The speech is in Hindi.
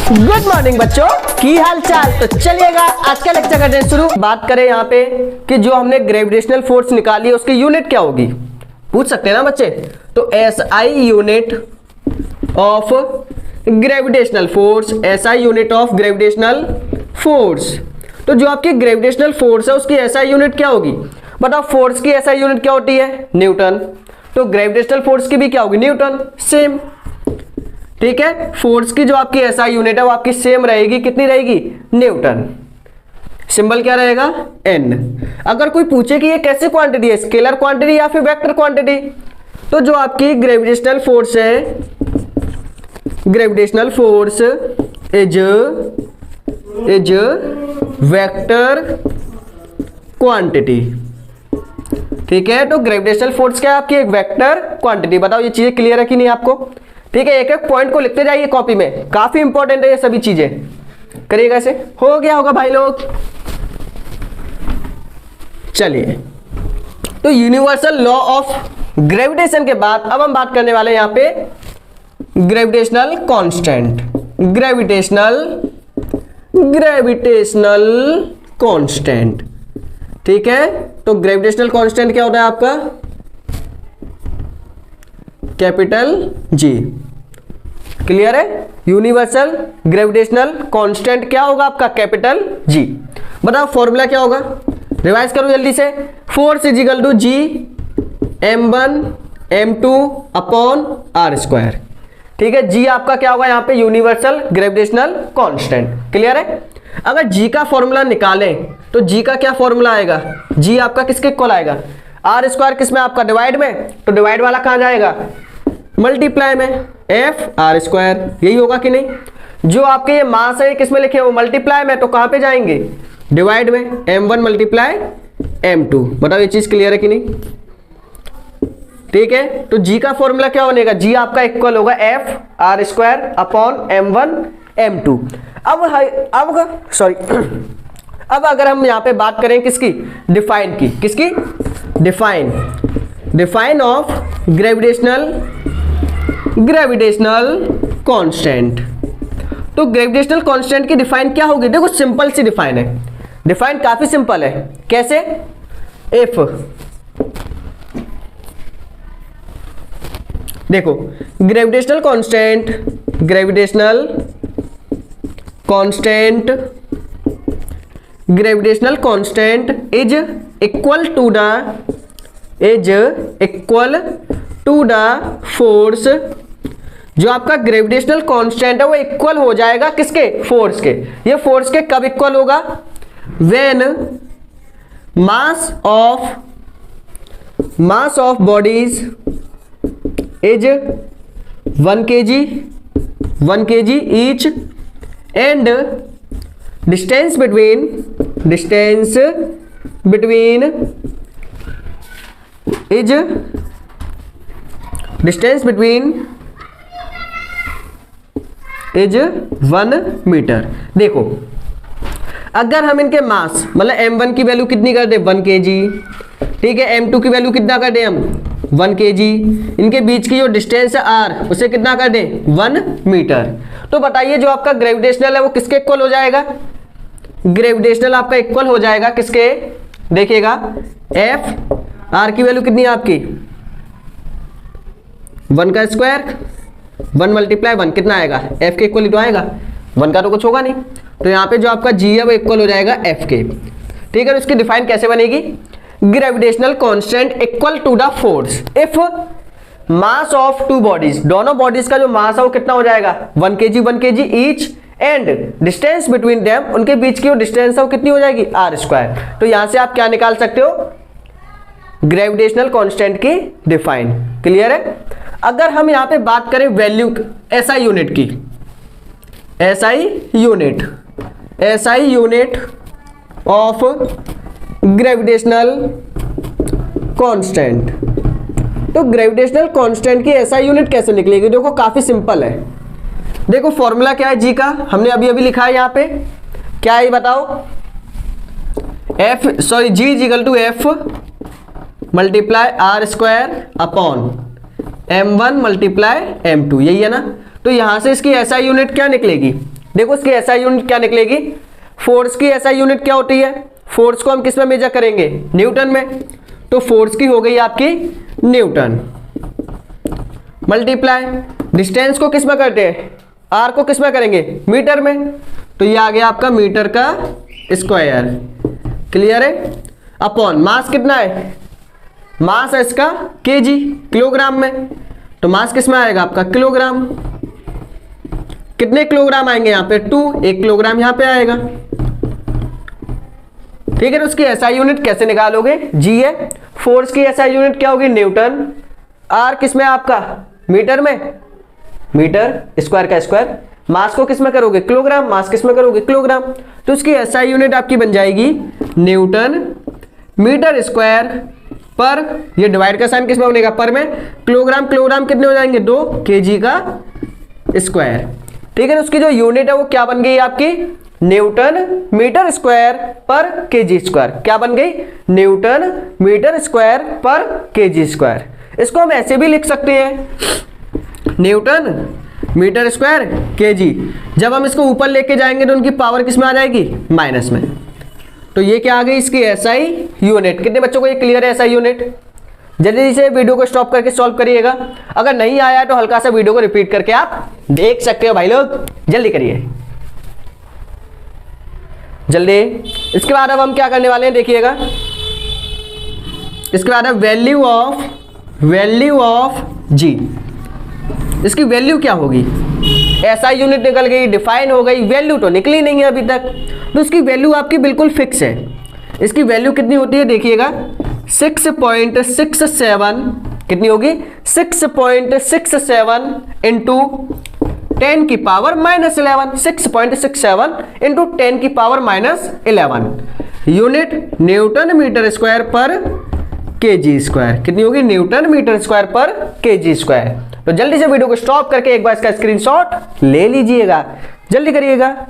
गुड मॉर्निंग बच्चों, की हाल चाल। तो चलिएगा आज का लेक्चर करते हैं शुरू। बात करें यहाँ पे कि जो हमने ग्रेविटेशनल फोर्स निकाली है उसकी यूनिट क्या होगी, पूछ सकते हैं ना बच्चे। तो SI unit of gravitational force, SI unit of gravitational force. तो जो आपकी ग्रेविटेशनल फोर्स है उसकी SI यूनिट क्या होगी। बताओ फोर्स की SI यूनिट क्या होती है, न्यूटन। तो ग्रेविटेशनल फोर्स की भी क्या होगी, न्यूटन, सेम। ठीक है, फोर्स की जो आपकी SI यूनिट है वो आपकी सेम रहेगी, कितनी रहेगी, न्यूटन। सिंबल क्या रहेगा, N। अगर कोई पूछे कि ये कैसे क्वांटिटी है, स्केलर क्वांटिटी या फिर वेक्टर क्वांटिटी, तो जो आपकी ग्रेविटेशनल फोर्स है, gravitational force is vector quantity. ठीक है, तो ग्रेविटेशनल फोर्स क्या है आपकी, एक वेक्टर क्वांटिटी। बताओ ये चीजें क्लियर है कि नहीं आपको। ठीक है, एक एक पॉइंट को लिखते जाइए कॉपी में, काफी इंपॉर्टेंट है ये सभी चीजें। करिएगा ऐसे, हो गया होगा भाई लोग। चलिए, तो यूनिवर्सल लॉ ऑफ ग्रेविटेशन के बाद अब हम बात करने वाले हैं यहाँ पे ग्रेविटेशनल कांस्टेंट। Gravitational constant. ठीक है, तो ग्रेविटेशनल कांस्टेंट क्या होता है आपका, कैपिटल G। क्लियर है, यूनिवर्सल ग्रेविटेशनल कांस्टेंट क्या होगा आपका, कैपिटल G। बताओ फॉर्मूला क्या होगा, रिवाइज करो जल्दी से। Force is equal to G m1 m2 upon r²। ठीक है, G आपका क्या होगा यहाँ पे, यूनिवर्सल ग्रेविटेशनल कांस्टेंट। क्लियर है। अगर G का फॉर्मूला निकालें तो G का क्या फॉर्मूला आएगा, G आपका किसके इक्वल आएगा, r² किसमें आपका, डिवाइड में। तो डिवाइड वाला कहां जाएगा, मल्टीप्लाई में, F(r²). यही होगा कि नहीं। जो आपके ये मास है किसमें लिखे वो मल्टीप्लाई में, तो कहां पे जाएंगे, डिवाइड में, m1 मल्टीप्लाई m2। बताओ ये चीज क्लियर है कि नहीं। ठीक है, तो G का फॉर्मूला क्या बनेगा, G आपका इक्वल होगा F(r²) अपॉन m1 m2। अब अगर हम यहां पे बात करें किसकी, डिफाइन की, किसकी, डिफाइन ऑफ ग्रेविटेशनल कांस्टेंट। तो ग्रेविटेशनल कांस्टेंट की डिफाइन क्या होगी, देखो सिंपल सी डिफाइन है। डिफाइन काफी सिंपल है, कैसे, इफ, देखो gravitational constant is equal to the force. जो आपका ग्रेविटेशनल कांस्टेंट है वो इक्वल हो जाएगा किसके, फोर्स के। ये फोर्स के कब इक्वल होगा, when mass of bodies is 1 kg each and distance between is 1 metre. देखो अगर हम इनके मास मतलब m1 की वैल्यू कितनी कर दे, 1 kg। ठीक है, m2 की वैल्यू कितना कर दे हम, 1 kg। इनके बीच की जो डिस्टेंस है r, उसे कितना कर दे, 1 मीटर। तो बताइए जो आपका ग्रेविटेशनल है वो किसके इक्वल हो जाएगा, ग्रेविटेशनल आपका इक्वल हो जाएगा किसके, देखिएगा F, R की वैल्यू कितनी है आपकी, 1 का स्क्वायर, 1 मल्टीप्लाई 1 कितना आएगा, F के इक्वल तो आएगा, 1 का तो कुछ होगा नहीं। तो यहाँ पे जो आपका G है वो इक्वल हो जाएगा F के। ठीक है, तो इसकी डिफाइन कैसे बनेगी, gravitational constant equal to the force if mass of two bodies, दोनों बॉडीज का जो मास है वो कितना हो जाएगा, 1 kg each and distance between them, उनके बीच की जो डिस्टेंस है वो कितनी हो जाएगी, r²। तो यहां से आप क्या निकाल सकते हो, ग्रेविटेशनल कांस्टेंट की डिफाइन। क्लियर है। अगर हम यहां पे बात करें वैल्यू SI यूनिट की, SI unit of gravitational constant. तो ग्रेविटेशनल कांस्टेंट की SI यूनिट कैसे निकलेगी, देखो काफी सिंपल है। देखो फॉर्मूला क्या है G का, हमने अभी लिखा है यहाँ पे, क्या है बताओ, G is equal to F multiply r² upon m1 multiply m2, यही है ना। तो यहां से इसकी SI यूनिट क्या निकलेगी, देखो इसकी एसआई यूनिट क्या निकलेगी, फोर्स की एसआई यूनिट क्या होती है, फोर्स को हम किस में मेजर करेंगे, न्यूटन में, तो फोर्स की हो गई आपकी न्यूटन, मल्टीप्लाई डिस्टेंस को किस में करते हैं, आर को किस में करेंगे, मीटर में, तो ये आ गया आपका मीटर का स्क्वायर, क्लियर है, अपॉन मास कितना है, मास है इसका केजी, किलोग्राम में, तो मास किस में आएगा आपका किलोग्राम, कितने किलोग्राम आएंगे यहाँ पे 2, 1 किलोग्राम यहाँ पे आएगा, ठीक है। तो उसकी एसआई यूनिट कैसे निकालोगे, जी है, फोर्स की एसआई यूनिट क्या होगी न्यूटन, आर किस में आपका मीटर में, मीटर स्क्वायर का स्क्वायर, मास को किस में करोगे किलोग्राम, मास किस में करोगे किलोग्राम, तो उसकी एसआई यूनिट आपकी बन जाएगी न्यूटन मीटर स्क्वायर पर, ये डिवाइड का साइन किस में बनेगा पर में, किलोग्राम, किलोग्राम कितने हो जाएंगे 2, केजी का स्क्वायर, ठीक है। तो उसकी जो यूनिट है वो क्या बन गई आपकी Newton metre square per kg square, क्या बन गई Newton metre square per kg square. इसको हम ऐसे भी लिख सकते हैं न्यूटन मीटर स्क्वायर केजी, जब हम इसको ऊपर लेके जाएंगे तो उनकी पावर किस में आ जाएगी माइनस में, तो ये क्या आ गई इसकी एसआई यूनिट। कितने बच्चों को ये क्लियर है एसआई यूनिट, जल्दी से वीडियो को स्टॉप करके सॉल्व करिएगा, अगर नहीं आया तो हल्का सा वीडियो को रिपीट करके आप देख सकते हो भाई लोग, जल्दी करिए जल्दी। इसके बाद अब हम क्या करने वाले हैं देखिएगा, इसके बाद अब वैल्यू ऑफ जी, इसकी वैल्यू क्या होगी, एसआई यूनिट निकल गई, डिफाइन हो गई, वैल्यू तो निकली नहीं है अभी तक, तो उसकी वैल्यू आपकी बिल्कुल फिक्स है। इसकी वैल्यू कितनी होती है देखिएगा 6.67, कितनी होगी 6.67 इंटू 10 की पावर -11, 6.67 इंटू 10 की power -11 unit newton metre square per kg square, कितनी होगी newton metre square per kg square. तो जल्दी से वीडियो को स्टॉप करके एक बार इसका स्क्रीनशॉट ले लीजिएगा, जल्दी करिएगा।